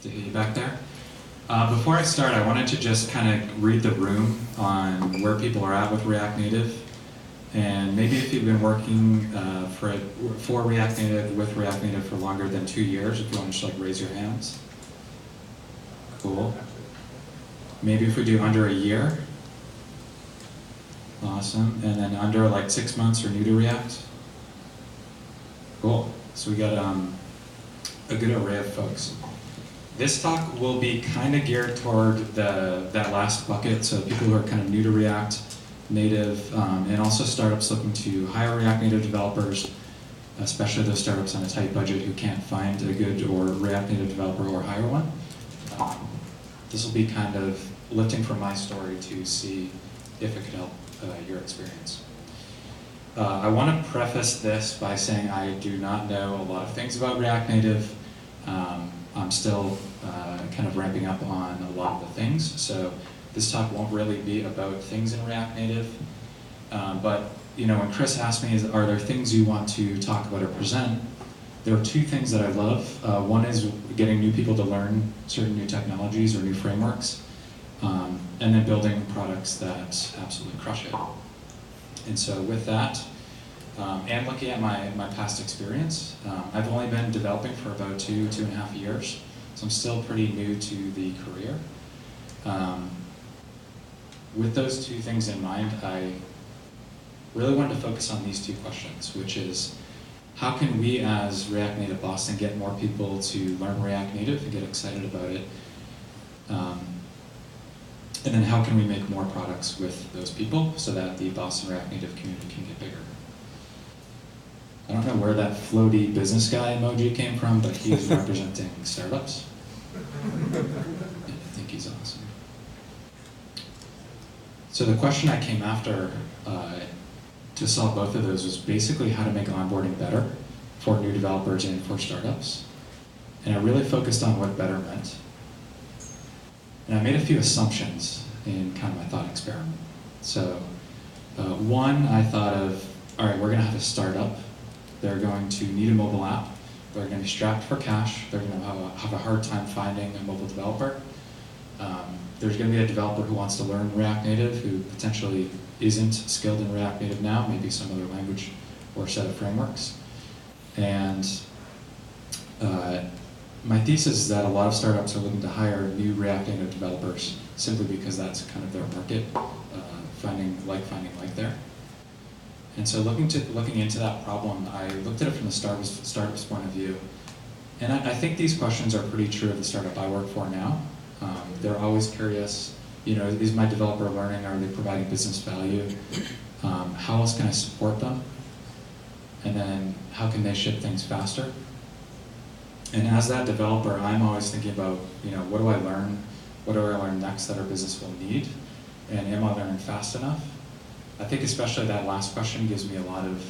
to hit you back there. Before I start, I wanted to just kind of read the room on where people are at with React Native. And maybe if you've been working for React Native, with React Native for longer than 2 years, if you want to just like raise your hands. Cool. Maybe if we do under a year. Awesome. And then under like 6 months or new to React. Cool. So we got a good array of folks. This talk will be kind of geared toward that last bucket, so people who are kind of new to React Native, and also startups looking to hire React Native developers, especially those startups on a tight budget who can't find a good or React Native developer or hire one. This will be kind of lifting from my story to see if it could help your experience. I want to preface this by saying I do not know a lot of things about React Native. I'm still kind of ramping up on a lot of the things, so this talk won't really be about things in React Native. But when Chris asked me, are there things you want to talk about or present, there are two things that I love. One is getting new people to learn certain new technologies or new frameworks, and then building products that absolutely crush it. And so with that, and looking at my past experience, I've only been developing for about 2.5 years, so I'm still pretty new to the career. With those two things in mind, I really wanted to focus on these two questions, which is, how can we as React Native Boston get more people to learn React Native and get excited about it? And then how can we make more products with those people so that the Boston React Native community can get bigger? I don't know where that floaty business guy emoji came from, but he's representing startups. I think he's awesome. So the question I came after to solve both of those was basically how to make onboarding better for new developers and for startups. And I really focused on what better meant. And I made a few assumptions in kind of my thought experiment. So one, I thought of, all right, we're going to have a startup. They're going to need a mobile app. They're going to be strapped for cash. They're going to have a hard time finding a mobile developer. There's going to be a developer who wants to learn React Native who potentially isn't skilled in React Native now, maybe some other language or set of frameworks. And my thesis is that a lot of startups are looking to hire new React Native developers simply because that's kind of their market, finding like there. And so looking into that problem, I looked at it from the startup's point of view. And I think these questions are pretty true of the startup I work for now. They're always curious, is my developer learning? Are they providing business value? How else can I support them? And then how can they ship things faster? And as that developer, I'm always thinking about, what do I learn? What do I learn next that our business will need? And am I learning fast enough? I think especially that last question gives me a lot of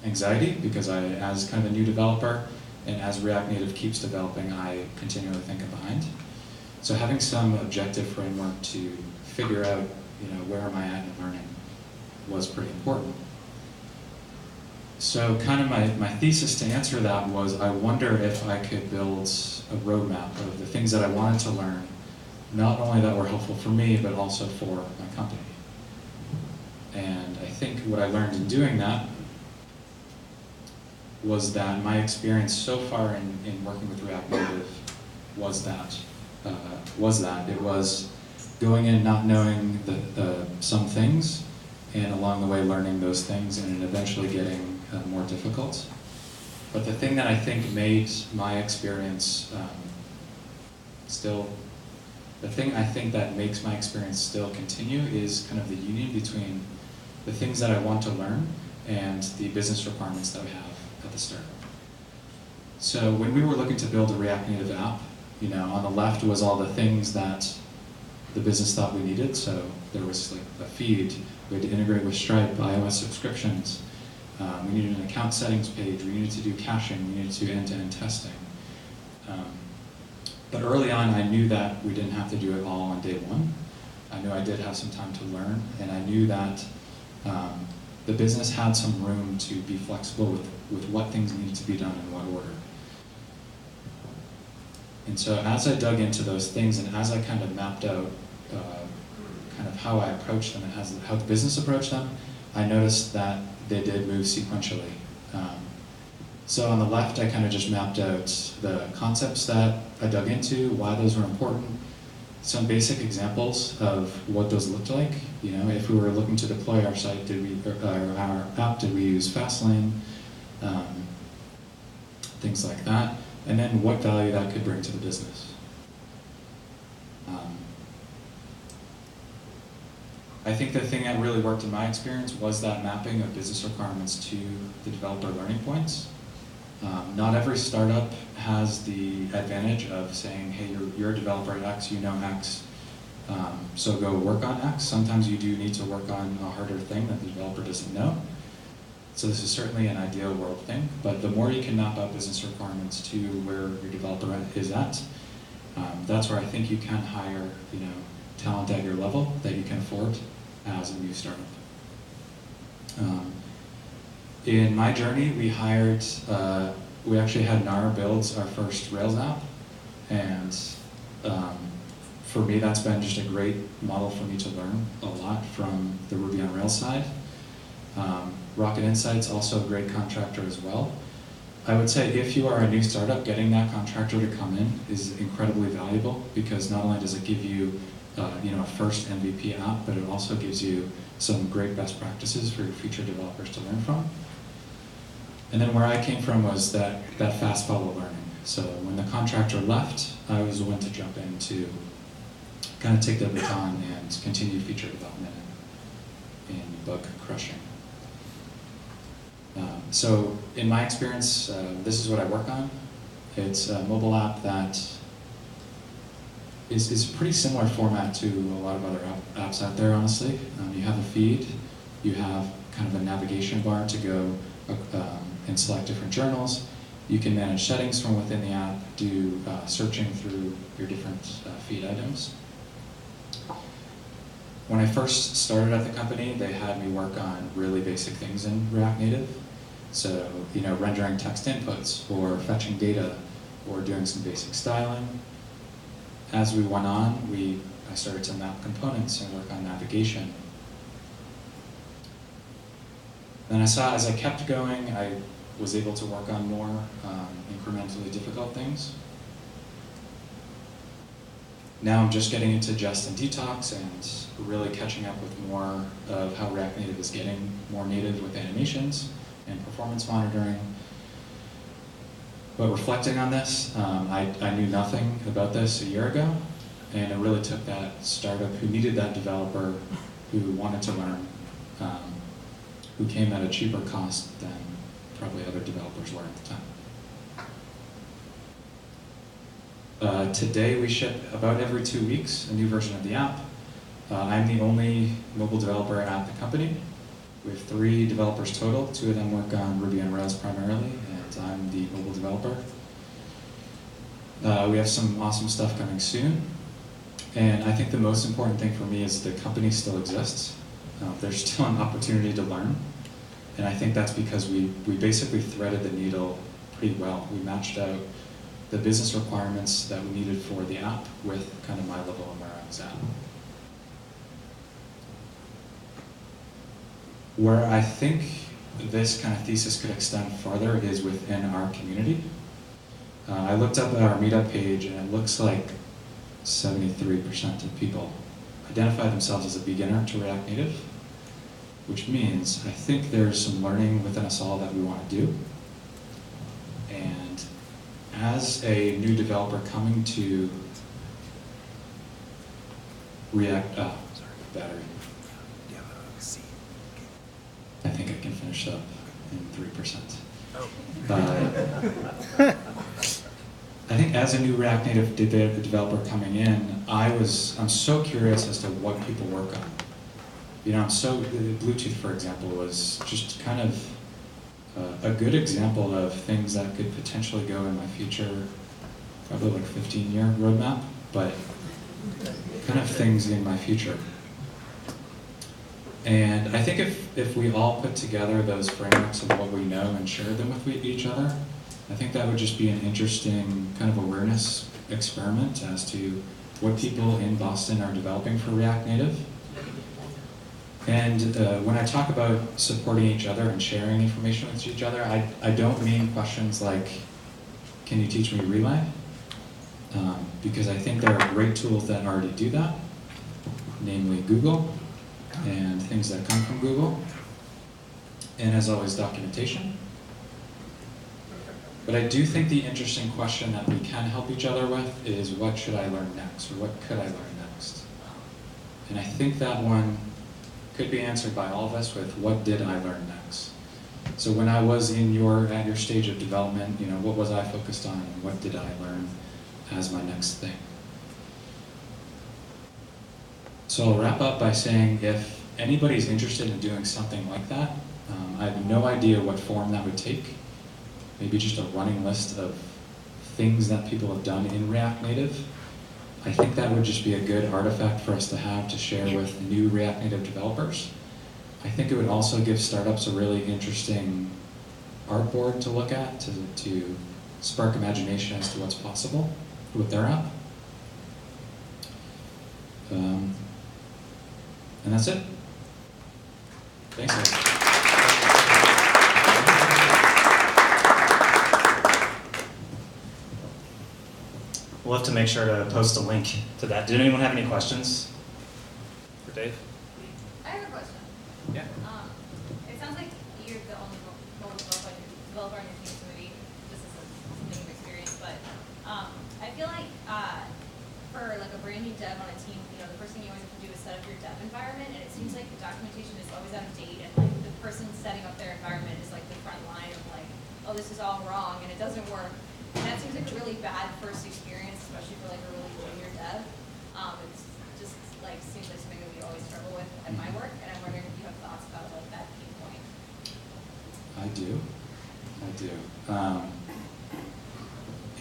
anxiety because as kind of a new developer and as React Native keeps developing, I continually think I'm behind. So having some objective framework to figure out, where am I at in learning was pretty important. So kind of my thesis to answer that was I wonder if I could build a roadmap of the things that I wanted to learn, not only that were helpful for me, but also for my company. And I think what I learned in doing that was that my experience so far in working with React Native was that it was going in not knowing some things, and along the way learning those things, and eventually getting more difficult. But the thing that I think made my experience the thing I think that makes my experience still continue is kind of the union between the things that I want to learn and the business requirements that we have at the startup. So when we were looking to build a React Native app, on the left was all the things that the business thought we needed. So there was like a feed, we had to integrate with Stripe, iOS subscriptions, we needed an account settings page, we needed to do caching, we needed to do end-to-end testing. But early on, I knew that we didn't have to do it all on day one. I knew I did have some time to learn, and I knew that the business had some room to be flexible with what things needed to be done in what order. And so as I dug into those things and as I kind of mapped out kind of how I approached them and how the business approached them, I noticed that they did move sequentially. So on the left, I kind of just mapped out the concepts that I dug into, why those were important, some basic examples of what those looked like. You know, if we were looking to deploy our site, our app, did we use Fastlane? Things like that, and then what value that could bring to the business. I think the thing that really worked in my experience was that mapping of business requirements to the developer learning points. Not every startup has the advantage of saying, hey, you're a developer at X, you know X, so go work on X. Sometimes you do need to work on a harder thing that the developer doesn't know. So this is certainly an ideal world thing, but the more you can map out business requirements to where your developer is at, that's where I think you can hire, you know, talent at your level that you can afford as a new startup. In my journey, we actually had Nara builds our first Rails app, and for me, that's been just a great model for me to learn a lot from the Ruby on Rails side. Rocket Insight's also a great contractor as well. I would say if you are a new startup, getting that contractor to come in is incredibly valuable because not only does it give you, you know, a first MVP app, but it also gives you some great best practices for your future developers to learn from. And then where I came from was that fast follow learning. So when the contractor left, I was the one to jump in to kind of take the baton and continue feature development and bug crushing. So in my experience, this is what I work on. It's a mobile app that is a pretty similar format to a lot of other apps out there, honestly. You have a feed, you have kind of a navigation bar to go and select different journals. You can manage settings from within the app, do searching through your different feed items. When I first started at the company, they had me work on really basic things in React Native. So, you know, rendering text inputs or fetching data or doing some basic styling. As we went on, I started to map components and work on navigation. Then I saw as I kept going, I was able to work on more incrementally difficult things. Now I'm just getting into Jest and Detox and really catching up with more of how React Native is getting more native with animations and performance monitoring. But reflecting on this, I knew nothing about this a year ago, and it really took that startup who needed that developer who wanted to learn, who came at a cheaper cost than probably other developers were at the time. Today we ship about every 2 weeks a new version of the app. I'm the only mobile developer at the company. We have 3 developers total. 2 of them work on Ruby on Rails primarily, and I'm the mobile developer. We have some awesome stuff coming soon. And I think the most important thing for me is the company still exists. There's still an opportunity to learn. And I think that's because we basically threaded the needle pretty well. We matched out the business requirements that we needed for the app with kind of my level of where I was at. Where I think this kind of thesis could extend farther is within our community. I looked up our meetup page and it looks like 73% of people identify themselves as a beginner to React Native, which means I think there's some learning within us all that we want to do. And as a new developer coming to React, battery. I think I can finish up in 3%. I think as a new React Native developer coming in, I'm so curious as to what people work on. You know, Bluetooth, for example, was just kind of a good example of things that could potentially go in my future, probably like 15-year roadmap, but kind of things in my future. And I think if we all put together those frameworks of what we know and share them with each other, I think that would just be an interesting kind of awareness experiment as to what people in Boston are developing for React Native. And when I talk about supporting each other and sharing information with each other, I don't mean questions like, can you teach me Relay? Because I think there are great tools that already do that, namely Google and things that come from Google. And as always, documentation. But I do think the interesting question that we can help each other with is, what should I learn next, or what could I learn next? And I think that one could be answered by all of us with, what did I learn next? So when I was at your stage of development, what was I focused on, and what did I learn as my next thing? So I'll wrap up by saying, if anybody's interested in doing something like that, I have no idea what form that would take. Maybe just a running list of things that people have done in React Native. I think that would just be a good artifact for us to have to share with new React Native developers. I think it would also give startups a really interesting artboard to look at, to spark imagination as to what's possible with their app. And that's it. Thanks, guys. We'll have to make sure to post a link to that. Did anyone have any questions for Dave? I have a question. Yeah. It sounds like you're the only mobile developer on your team, so maybe this is something you've experienced, but I feel like for like a brand new dev on a team, the first thing you always have to do is set up your dev environment, and it seems like the documentation is always out of date, and like the person setting up their environment is like the front line of like, oh, this is all wrong, and it doesn't work. And that seems like a really bad first experience, especially for like a really junior dev. It's just like seems like something that we always struggle with at my work, and I'm wondering if you have thoughts about like that pain point. I do.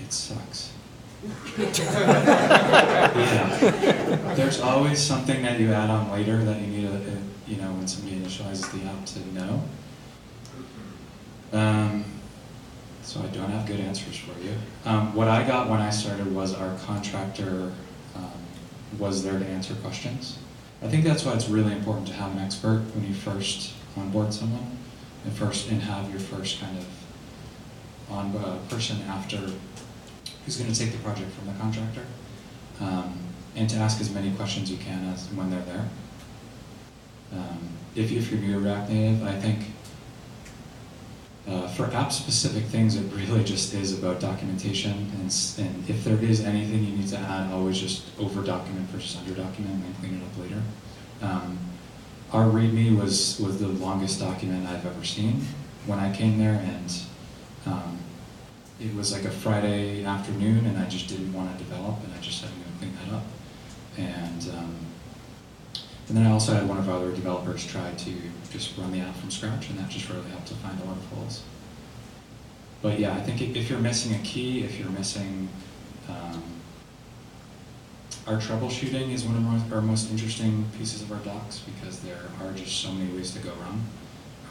It sucks. Yeah. There's always something that you add on later that you need to, when somebody initializes the app, to know. So I don't have good answers for you. What I got when I started was our contractor was there to answer questions. I think that's why it's really important to have an expert when you first onboard someone, and have your first kind of person after who's going to take the project from the contractor, and to ask as many questions you can as when they're there. If you're new to React Native, I think for app-specific things, it really just is about documentation, and if there is anything you need to add, always just over-document versus under-document, and then clean it up later. Our README was the longest document I've ever seen when I came there, and it was like a Friday afternoon, and I just didn't want to develop, and I just had to go clean that up. And then I also had one of our other developers try to just run the app from scratch, and that just really helped to find a lot of holes. But yeah, I think if you're missing a key, if you're missing, our troubleshooting is one of our most interesting pieces of our docs, because there are just so many ways to go wrong,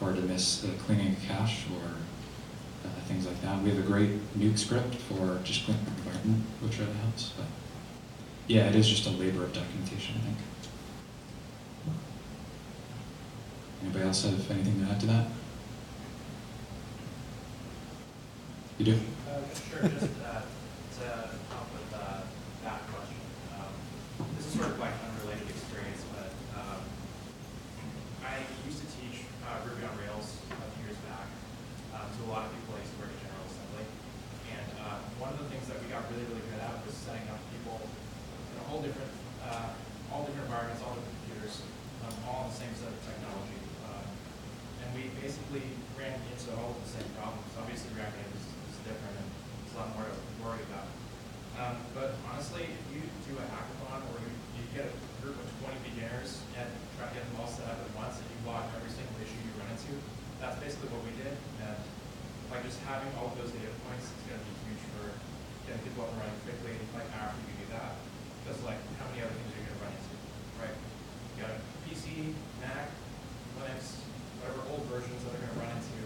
or to miss cleaning a cache, or things like that. We have a great nuke script for just cleaning our environment, which really helps. But yeah, it is just a labor of documentation, I think. Anybody else have anything to add to that? You do? Sure, just to help with that question. This is sort of like unrelated experience, but I used to teach Ruby on Rails a few years back to a lot of people. I used to work at General Assembly. And one of the things that we got really, really good at was setting up people in all different environments, all different computers, all on the same set of technology. And we basically ran into all of the same problems. Obviously, React Native is different, and there's a lot more to worry about. But honestly, if you do a hackathon where you get a group of 20 beginners and try to get them all set up at once, and you log every single issue you run into, that's basically what we did. And by just having all of those data points, it's going to be huge for getting people up and running quickly. Like after you do that, because like how many other things are you going to run into, right? You got a PC, Mac, Linux, whatever old versions that are going to run into,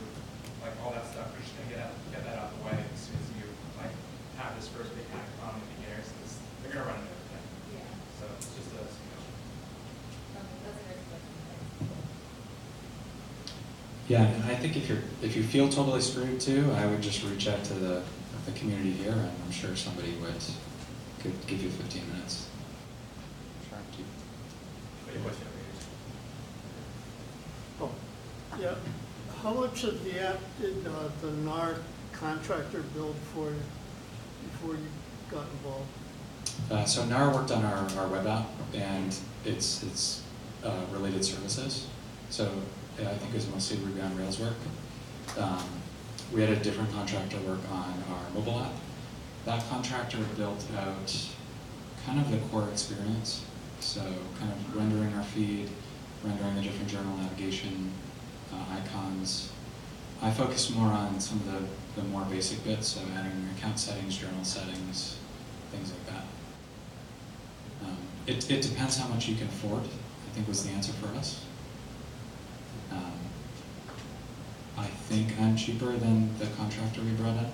like all that stuff. We're just going to get that out of the way as soon as you like have this first big hackathon with beginners. Yeah, and I think if you feel totally screwed too, I would just reach out to the community here, and I'm sure somebody could give you 15 minutes. Sure. Any question? Oh, yeah. How much of the app did the NAR contractor build for you before you got involved? So NAR worked on our web app and its related services. So I think it was mostly Ruby on Rails work. We had a different contractor work on our mobile app. That contractor built out kind of the core experience. So kind of rendering our feed, rendering the different journal navigation icons. I focus more on some of the more basic bits, so adding account settings, journal settings, things like that. It depends how much you can afford, I think was the answer for us. I think I'm cheaper than the contractor we brought in,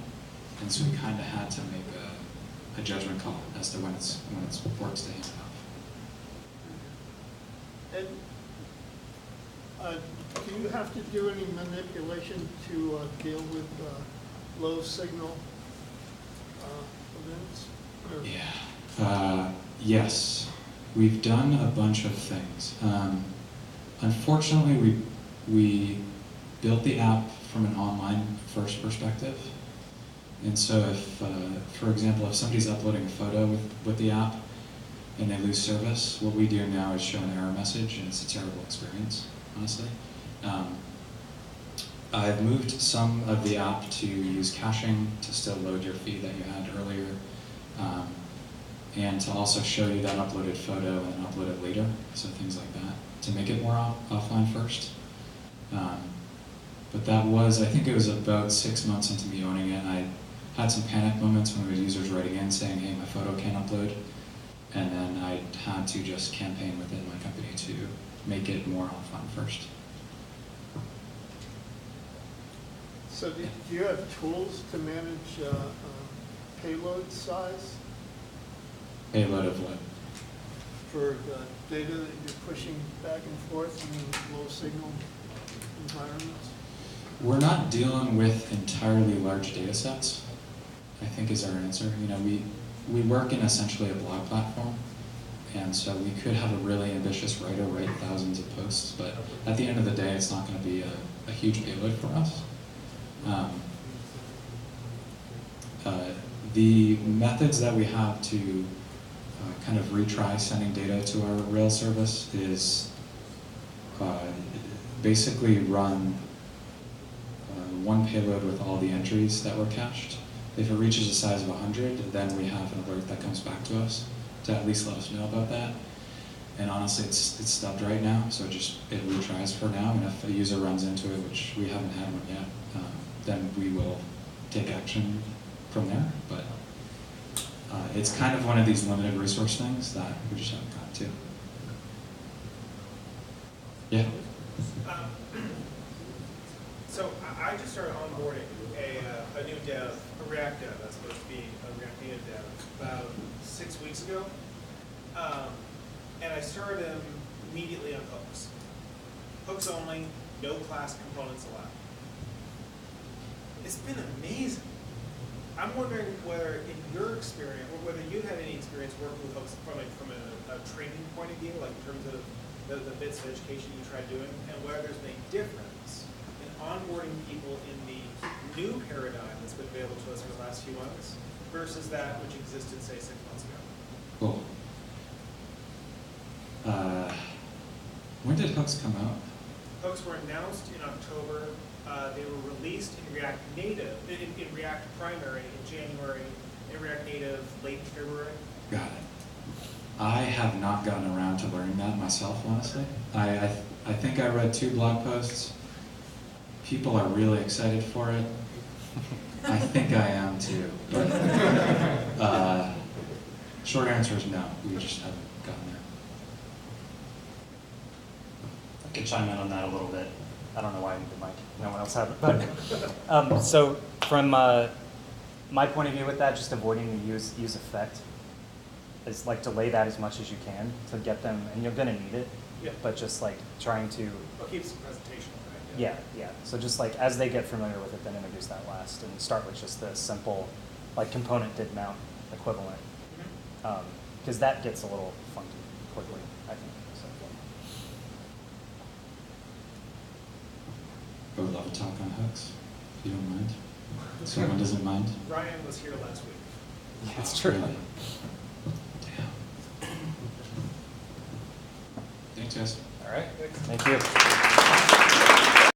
and so we kind of had to make a judgment call as to when it's worth to hand it off. And do you have to do any manipulation to deal with low signal events? Or- Yeah. Yes. We've done a bunch of things. Unfortunately, we built the app from an online first perspective. And so if, for example, if somebody's uploading a photo with the app and they lose service, what we do now is show an error message, and it's a terrible experience, honestly. I've moved some of the app to use caching to still load your feed that you had earlier, and to also show you that uploaded photo and upload it later, so things like that, to make it more offline first. But that was, I think it was about 6 months into me owning it. I had some panic moments when there was users writing in saying, hey, my photo can't upload. And then I had to just campaign within my company to make it more offline first. So do you have tools to manage payload size Payload of what? for the data that you're pushing back and forth in low signal environments? We're not dealing with entirely large data sets, I think is our answer. You know, we work in essentially a blog platform, and so we could have a really ambitious writer write thousands of posts, but at the end of the day, it's not going to be a huge payload for us. The methods that we have to kind of retry sending data to our Rails service is basically run one payload with all the entries that were cached. If it reaches a size of 100, then we have an alert that comes back to us to at least let us know about that. And honestly, it's stubbed right now, so it retries for now. And if a user runs into it, which we haven't had one yet, then we will take action from there. But it's kind of one of these limited resource things that we just haven't got to. Yeah. So I just started onboarding a new dev, a React dev that's supposed to be a React Native dev, about 6 weeks ago. And I started him immediately on hooks. Hooks only, no class components allowed. It's been amazing. I'm wondering whether, in your experience, or whether you had any experience working with hooks from a training point of view, like in terms of the bits of education you tried doing, and whether there's been a difference in onboarding people in the new paradigm that's been available to us for the last few months versus that which existed, say, 6 months ago. Cool. When did hooks come out? Hooks were announced in October. They were released in React Native, in React Primary in January, in React Native late February. Got it. I have not gotten around to learning that myself, honestly. I think I read 2 blog posts. People are really excited for it. I think I am too. But short answer is no. We just haven't gotten there. I could chime in on that a little bit. I don't know why I need the mic. No one else had it. But so from my point of view with that, just avoiding the use effect is like delay that as much as you can to get them, and you're going to need it. Yeah. But just like trying to. Well, keeps the presentation, right? Yeah, yeah. So just like as they get familiar with it, then introduce that last and start with just the simple, like component did mount equivalent. Because that gets a little funky quickly, I think. So. I would love to talk on hooks, if you don't mind. Someone doesn't mind? Ryan was here last week. Yeah, it's true. Really? Damn. Thanks, guys. All right. Thank you.